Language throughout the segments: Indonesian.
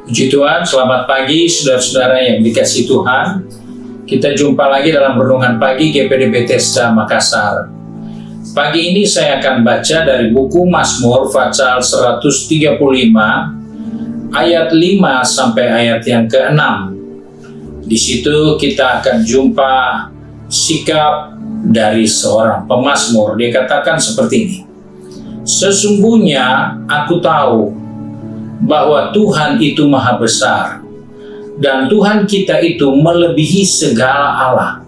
Puji Tuhan, selamat pagi saudara-saudara yang dikasihi Tuhan. Kita jumpa lagi dalam renungan pagi GPD Bethesda Makassar. Pagi ini saya akan baca dari buku Mazmur pasal 135 ayat 5 sampai ayat yang ke-6. Di situ kita akan jumpa sikap dari seorang pemazmur. Dia katakan seperti ini. Sesungguhnya aku tahu bahwa Tuhan itu maha besar, dan Tuhan kita itu melebihi segala Allah.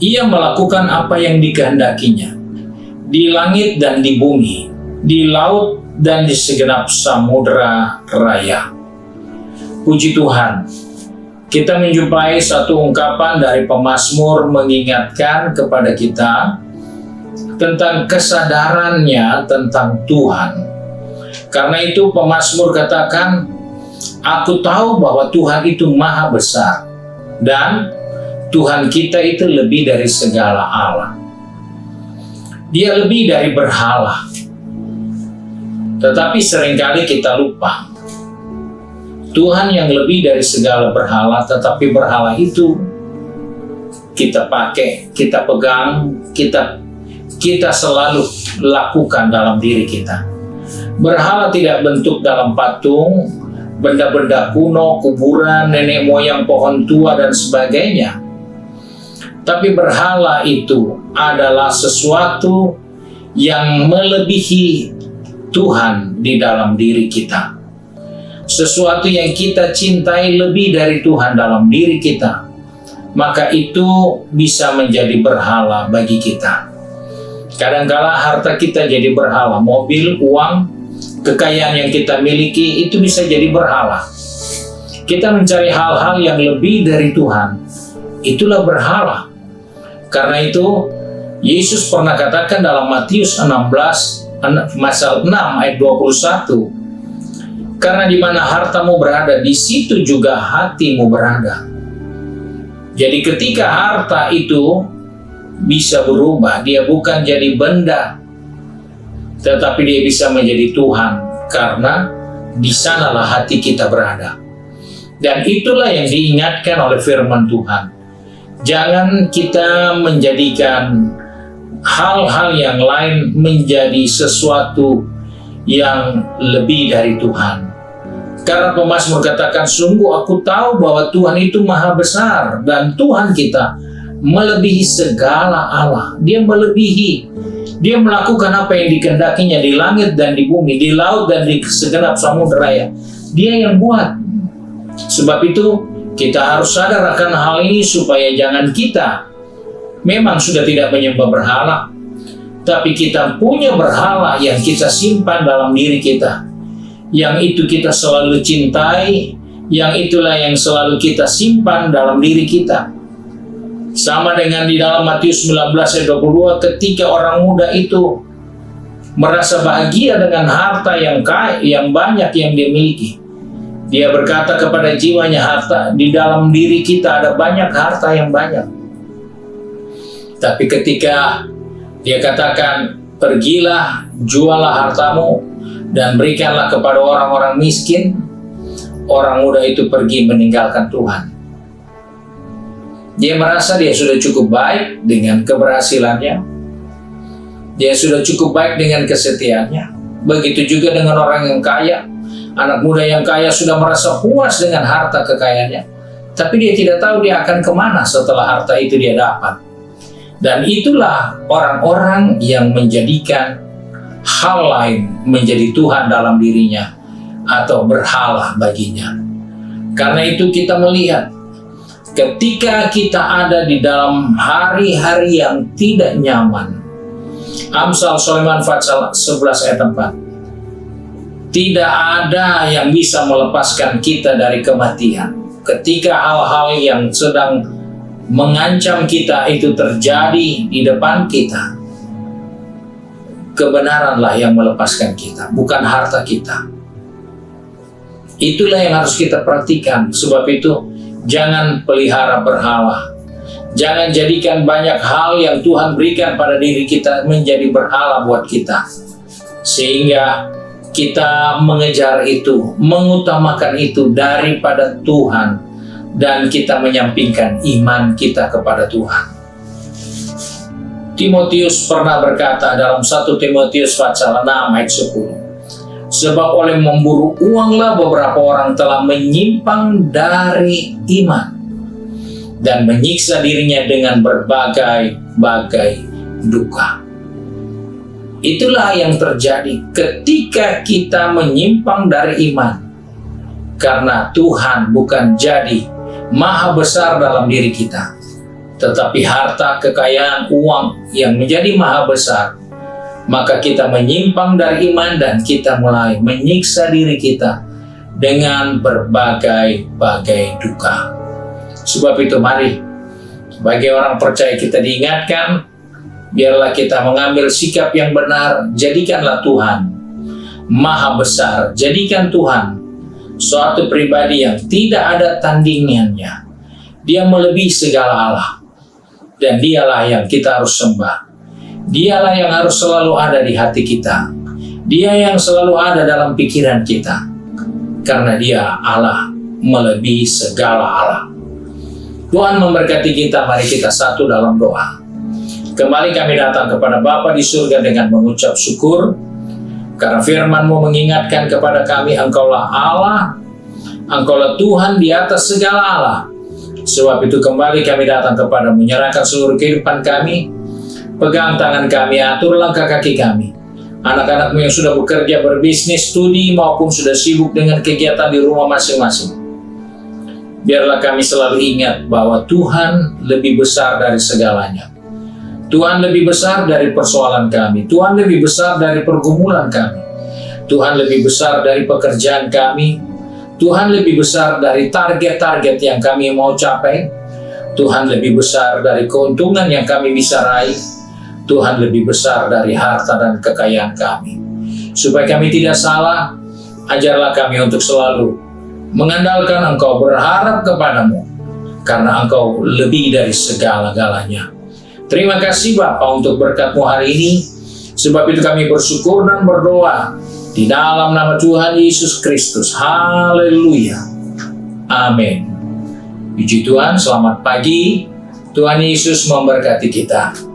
Ia melakukan apa yang dikehendakinya, di langit dan di bumi, di laut dan di segenap samudera raya. Puji Tuhan, kita menjumpai satu ungkapan dari pemazmur mengingatkan kepada kita tentang kesadarannya tentang Tuhan. Karena itu pemazmur katakan, aku tahu bahwa Tuhan itu maha besar dan Tuhan kita itu lebih dari segala Allah. Dia lebih dari berhala. Tetapi seringkali kita lupa. Tuhan yang lebih dari segala berhala, tetapi berhala itu kita pakai, kita pegang, kita selalu lakukan dalam diri kita. Berhala tidak bentuk dalam patung, benda-benda kuno, kuburan, nenek moyang, pohon tua, dan sebagainya. Tapi berhala itu adalah sesuatu yang melebihi Tuhan di dalam diri kita. Sesuatu yang kita cintai lebih dari Tuhan dalam diri kita. Maka itu bisa menjadi berhala bagi kita. Kadangkala harta kita jadi berhala, mobil, uang, kekayaan yang kita miliki itu bisa jadi berhala. Kita mencari hal-hal yang lebih dari Tuhan, itulah berhala. Karena itu, Yesus pernah katakan dalam Matius 16, pasal 6 ayat 21, karena di mana hartamu berada, di situ juga hatimu berada. Jadi ketika harta itu bisa berubah, dia bukan jadi benda, tetapi dia bisa menjadi Tuhan, karena di sanalah hati kita berada. Dan itulah yang diingatkan oleh firman Tuhan. Jangan kita menjadikan hal-hal yang lain menjadi sesuatu yang lebih dari Tuhan. Karena pemazmur katakan, sungguh aku tahu bahwa Tuhan itu maha besar, dan Tuhan kita melebihi segala Allah. Dia melebihi. Dia melakukan apa yang dikehendakinya di langit dan di bumi, di laut dan di segenap samudera raya. Dia yang buat. Sebab itu kita harus sadar akan hal ini supaya jangan kita memang sudah tidak menyembah berhala, tapi kita punya berhala yang kita simpan dalam diri kita. Yang itu kita selalu cintai, yang itulah yang selalu kita simpan dalam diri kita. Sama dengan di dalam Matius 19 ayat 22, ketika orang muda itu merasa bahagia dengan harta yang banyak yang dia miliki. Dia berkata kepada jiwanya, harta di dalam diri kita ada banyak harta yang banyak. Tapi ketika dia katakan, pergilah, jualah hartamu dan berikanlah kepada orang-orang miskin, orang muda itu pergi meninggalkan Tuhan. Dia merasa dia sudah cukup baik dengan keberhasilannya. Dia sudah cukup baik dengan kesetiaannya. Begitu juga dengan orang yang kaya. Anak muda yang kaya sudah merasa puas dengan harta kekayaannya. Tapi dia tidak tahu dia akan kemana setelah harta itu dia dapat. Dan itulah orang-orang yang menjadikan hal lain menjadi Tuhan dalam dirinya atau berhala baginya. Karena itu kita melihat, ketika kita ada di dalam hari-hari yang tidak nyaman, Amsal Sulaiman pasal 11 ayat 4, tidak ada yang bisa melepaskan kita dari kematian. Ketika hal-hal yang sedang mengancam kita itu terjadi di depan kita, kebenaranlah yang melepaskan kita, bukan harta kita. Itulah yang harus kita perhatikan. Sebab itu, jangan pelihara berhala. Jangan jadikan banyak hal yang Tuhan berikan pada diri kita menjadi berhala buat kita. Sehingga kita mengejar itu, mengutamakan itu daripada Tuhan, dan kita menyampingkan iman kita kepada Tuhan. Timotius pernah berkata dalam 1 Timotius pasal 6 ayat 10, sebab oleh memburu uanglah beberapa orang telah menyimpang dari iman dan menyiksa dirinya dengan berbagai-bagai duka. Itulah yang terjadi ketika kita menyimpang dari iman, karena Tuhan bukan jadi maha besar dalam diri kita, tetapi harta, kekayaan, uang yang menjadi maha besar. Maka kita menyimpang dari iman dan kita mulai menyiksa diri kita dengan berbagai-bagai duka. Sebab itu mari, bagi orang percaya kita diingatkan, biarlah kita mengambil sikap yang benar. Jadikanlah Tuhan maha besar. Jadikan Tuhan suatu pribadi yang tidak ada tandingannya. Dia melebihi segala Allah. Dan dialah yang kita harus sembah. Dialah yang harus selalu ada di hati kita. Dia yang selalu ada dalam pikiran kita. Karena dia Allah melebihi segala Allah. Tuhan memberkati kita. Mari kita satu dalam doa. Kembali kami datang kepada Bapa di surga dengan mengucap syukur, karena firman-Mu mengingatkan kepada kami, Engkaulah Allah, Engkaulah Tuhan di atas segala Allah. Sebab itu kembali kami datang kepada menyerahkan seluruh kehidupan kami. Pegang tangan kami, atur langkah kaki kami. Anak-anak-Mu yang sudah bekerja, berbisnis, studi, maupun sudah sibuk dengan kegiatan di rumah masing-masing. Biarlah kami selalu ingat bahwa Tuhan lebih besar dari segalanya. Tuhan lebih besar dari persoalan kami. Tuhan lebih besar dari pergumulan kami. Tuhan lebih besar dari pekerjaan kami. Tuhan lebih besar dari target-target yang kami mau capai. Tuhan lebih besar dari keuntungan yang kami bisa raih. Tuhan lebih besar dari harta dan kekayaan kami. Supaya kami tidak salah, ajarlah kami untuk selalu mengandalkan Engkau, berharap kepadamu, karena Engkau lebih dari segala-galanya. Terima kasih Bapa untuk berkat-Mu hari ini. Sebab itu kami bersyukur dan berdoa di dalam nama Tuhan Yesus Kristus. Haleluya. Amin. Puji Tuhan, selamat pagi. Tuhan Yesus memberkati kita.